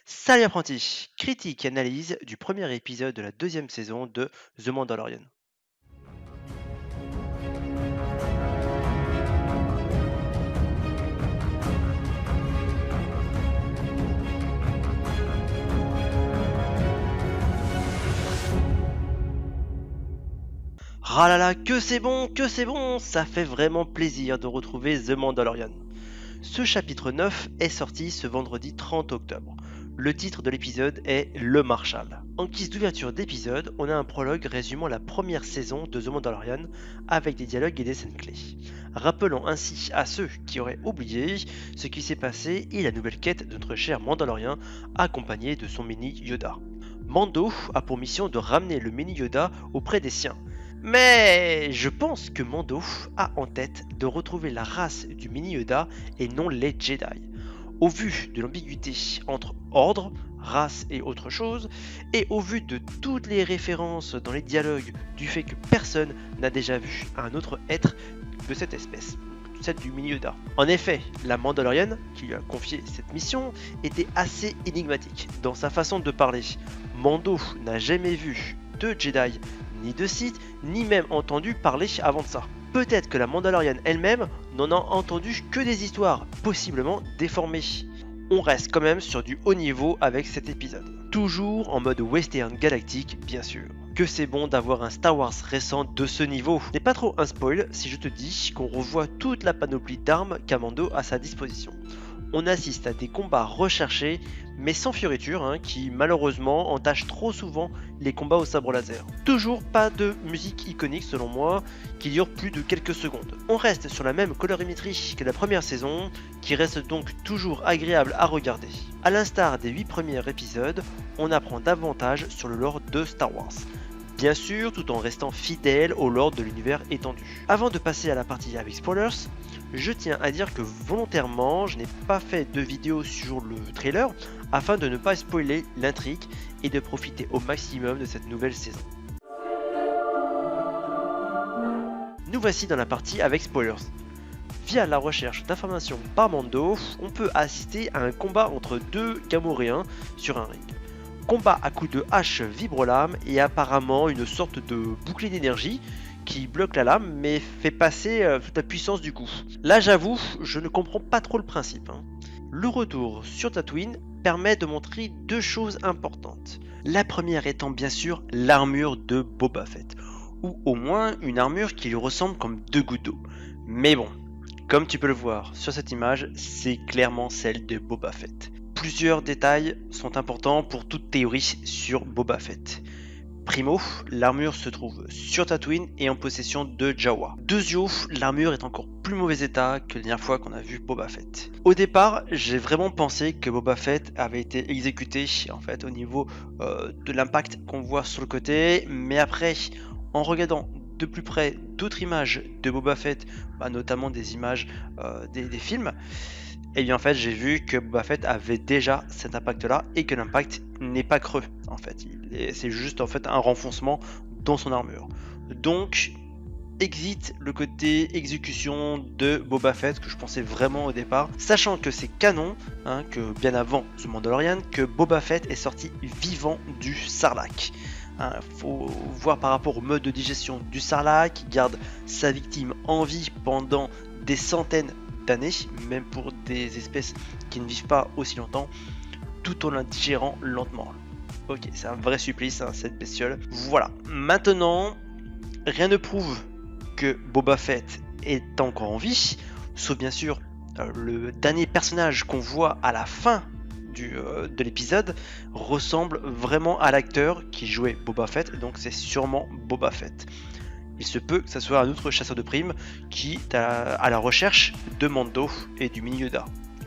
Salut apprenti, critique et analyse du premier épisode de la deuxième saison de The Mandalorian. Ah là là, que c'est bon, ça fait vraiment plaisir de retrouver The Mandalorian. Ce chapitre 9 est sorti ce vendredi 30 octobre. Le titre de l'épisode est Le Marshal. En guise d'ouverture d'épisode, on a un prologue résumant la première saison de The Mandalorian avec des dialogues et des scènes clés. Rappelons ainsi à ceux qui auraient oublié ce qui s'est passé et la nouvelle quête de notre cher Mandalorien accompagné de son mini Yoda. Mando a pour mission de ramener le mini Yoda auprès des siens. Mais je pense que Mando a en tête de retrouver la race du mini Yoda et non les Jedi. Au vu de l'ambiguïté entre ordre, race et autre chose, et au vu de toutes les références dans les dialogues du fait que personne n'a déjà vu un autre être de cette espèce, celle du mini Yoda. En effet, la Mandalorienne, qui lui a confié cette mission, était assez énigmatique dans sa façon de parler. Mando n'a jamais vu de Jedi ni de Sith, ni même entendu parler avant de ça. Peut-être que la Mandalorienne elle-même n'en a entendu que des histoires, possiblement déformées. On reste quand même sur du haut niveau avec cet épisode. Toujours en mode western galactique, bien sûr. Que c'est bon d'avoir un Star Wars récent de ce niveau. N'est pas trop un spoil si je te dis qu'on revoit toute la panoplie d'armes qu'Amando a à sa disposition. On assiste à des combats recherchés, mais sans fioriture, qui malheureusement entachent trop souvent les combats au sabre laser. Toujours pas de musique iconique selon moi, qui dure plus de quelques secondes. On reste sur la même colorimétrie que la première saison, qui reste donc toujours agréable à regarder. A l'instar des 8 premiers épisodes, on apprend davantage sur le lore de Star Wars. Bien sûr, tout en restant fidèle au lore de l'univers étendu. Avant de passer à la partie avec spoilers, je tiens à dire que volontairement, je n'ai pas fait de vidéo sur le trailer afin de ne pas spoiler l'intrigue et de profiter au maximum de cette nouvelle saison. Nous voici dans la partie avec spoilers. Via la recherche d'informations par Mando, on peut assister à un combat entre deux Gamoréens sur un ring. Combat à coups de hache vibre-lame et apparemment une sorte de bouclier d'énergie qui bloque la lame mais fait passer toute la puissance du coup. Là j'avoue, je ne comprends pas trop le principe. Le retour sur Tatooine permet de montrer deux choses importantes. La première étant bien sûr l'armure de Boba Fett, ou au moins une armure qui lui ressemble comme deux gouttes d'eau. Mais bon, comme tu peux le voir sur cette image, c'est clairement celle de Boba Fett. Plusieurs détails sont importants pour toute théorie sur Boba Fett. Primo, l'armure se trouve sur Tatooine et en possession de Jawa. Deuxio, l'armure est encore plus mauvais état que la dernière fois qu'on a vu Boba Fett. Au départ, j'ai vraiment pensé que Boba Fett avait été exécuté en fait au niveau de l'impact qu'on voit sur le côté, mais après, en regardant de plus près d'autres images de Boba Fett, notamment des images des films, et bien en fait j'ai vu que Boba Fett avait déjà cet impact là et que l'impact n'est pas creux en fait, c'est juste en fait un renfoncement dans son armure. Donc exit le côté exécution de Boba Fett que je pensais vraiment au départ, sachant que c'est canon, que bien avant The Mandalorian, que Boba Fett est sorti vivant du Sarlacc. Faut voir par rapport au mode de digestion du Sarlacc, qui garde sa victime en vie pendant des centaines d'années, même pour des espèces qui ne vivent pas aussi longtemps, tout en la digérant lentement. Ok, c'est un vrai supplice, cette bestiole. Voilà, maintenant, rien ne prouve que Boba Fett est encore en vie, sauf bien sûr le dernier personnage qu'on voit à la fin de l'épisode ressemble vraiment à l'acteur qui jouait Boba Fett, donc c'est sûrement Boba Fett. Il se peut que ce soit un autre chasseur de primes qui est à la recherche de Mando et du mini Yoda.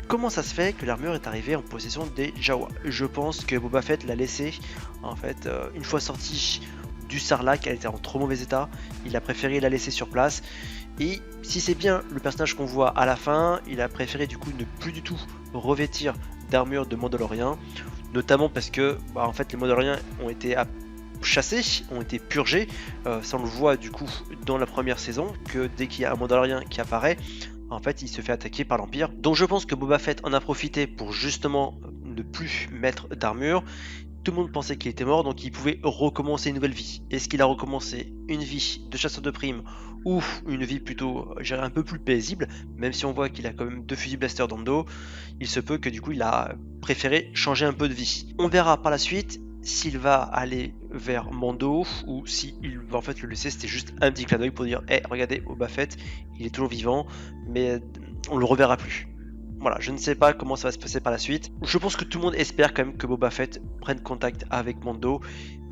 Comment ça se fait que l'armure est arrivée en possession des Jawa? Je pense que Boba Fett l'a laissée, en fait, une fois sortie du Sarlacc, elle était en trop mauvais état, il a préféré la laisser sur place, et si c'est bien le personnage qu'on voit à la fin, il a préféré du coup ne plus du tout revêtir d'armure de Mandalorien, notamment parce que en fait les Mandaloriens ont été chassés, ont été purgés, ça on le voit du coup dans la première saison, que dès qu'il y a un Mandalorien qui apparaît, en fait il se fait attaquer par l'Empire. Donc je pense que Boba Fett en a profité pour justement ne ne plus mettre d'armure. Tout le monde pensait qu'il était mort, donc il pouvait recommencer une nouvelle vie. Est-ce qu'il a recommencé une vie de chasseur de primes ou une vie plutôt, je dirais, un peu plus paisible, même si on voit qu'il a quand même 2 fusils blaster dans le dos, il se peut que du coup il a préféré changer un peu de vie. On verra par la suite s'il va aller vers Mando ou s'il va en fait le laisser. C'était juste un petit clin d'œil pour dire hey, regardez, Boba Fett, il est toujours vivant, mais on le reverra plus. Voilà, je ne sais pas comment ça va se passer par la suite. Je pense que tout le monde espère quand même que Boba Fett prenne contact avec Mando,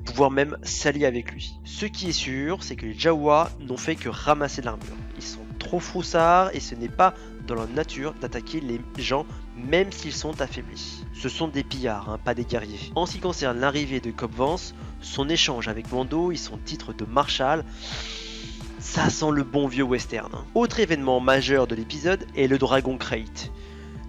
pouvoir même s'allier avec lui. Ce qui est sûr, c'est que les Jawa n'ont fait que ramasser de l'armure. Ils sont trop froussards et ce n'est pas dans leur nature d'attaquer les gens même s'ils sont affaiblis. Ce sont des pillards, hein, pas des guerriers. En ce qui concerne l'arrivée de Cobb Vanth, son échange avec Mando et son titre de Marshal, ça sent le bon vieux western. Autre événement majeur de l'épisode est le Dragon Crate.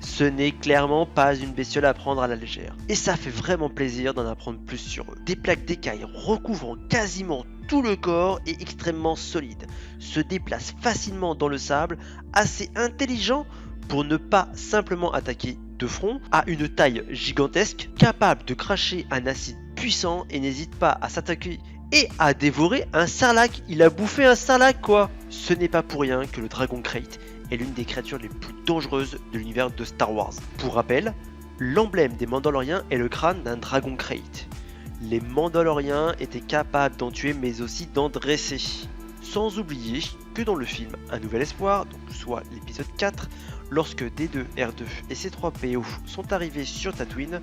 Ce n'est clairement pas une bestiole à prendre à la légère. Et ça fait vraiment plaisir d'en apprendre plus sur eux. Des plaques d'écailles recouvrant quasiment tout le corps et extrêmement solides. Se déplacent facilement dans le sable, assez intelligents pour ne pas simplement attaquer de front, à une taille gigantesque, capable de cracher un acide puissant et n'hésite pas à s'attaquer et à dévorer un sarlac. Il a bouffé un sarlac quoi. Ce n'est pas pour rien que le Dragon Crate est l'une des créatures les plus dangereuses de l'univers de Star Wars. Pour rappel, l'emblème des Mandaloriens est le crâne d'un Dragon Crate. Les Mandaloriens étaient capables d'en tuer mais aussi d'en dresser. Sans oublier que dans le film Un Nouvel Espoir, donc soit l'épisode 4, lorsque D2, R2 et C3PO sont arrivés sur Tatooine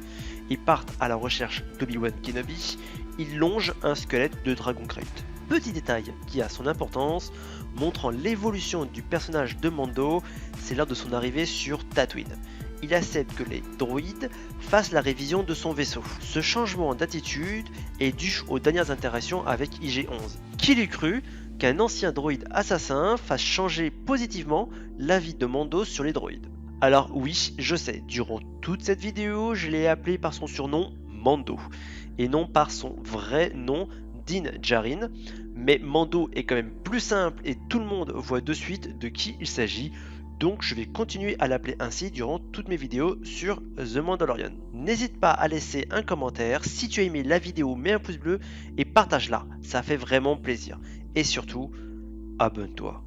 et partent à la recherche d'Obi-Wan Kenobi, ils longent un squelette de Dragon Crate. Petit détail qui a son importance, montrant l'évolution du personnage de Mando, c'est lors de son arrivée sur Tatooine. Il accepte que les droïdes fassent la révision de son vaisseau. Ce changement d'attitude est dû aux dernières interactions avec IG-11. Qui l'eût cru qu'un ancien droïde assassin fasse changer positivement l'avis de Mando sur les droïdes? Alors oui, je sais, durant toute cette vidéo, je l'ai appelé par son surnom Mando, et non par son vrai nom Din Djarin, mais Mando est quand même plus simple et tout le monde voit de suite de qui il s'agit, donc je vais continuer à l'appeler ainsi durant toutes mes vidéos sur The Mandalorian. N'hésite pas à laisser un commentaire, si tu as aimé la vidéo mets un pouce bleu et partage-la, ça fait vraiment plaisir. Et surtout, abonne-toi.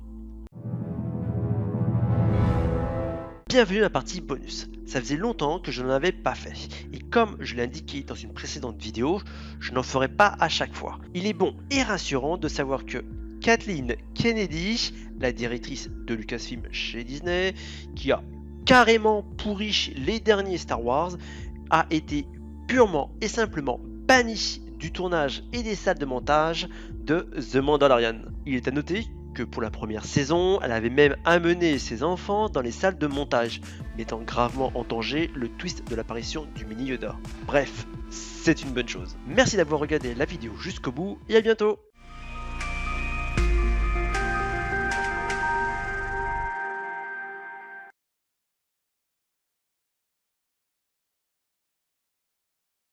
Bienvenue à la partie bonus. Ça faisait longtemps que je n'en avais pas fait, et comme je l'ai indiqué dans une précédente vidéo, je n'en ferai pas à chaque fois. Il est bon et rassurant de savoir que Kathleen Kennedy, la directrice de Lucasfilm chez Disney, qui a carrément pourri les derniers Star Wars, a été purement et simplement bannie du tournage et des salles de montage de The Mandalorian. Il est à noter que pour la première saison, elle avait même amené ses enfants dans les salles de montage, mettant gravement en danger le twist de l'apparition du mini Yoda. Bref, c'est une bonne chose. Merci d'avoir regardé la vidéo jusqu'au bout et à bientôt.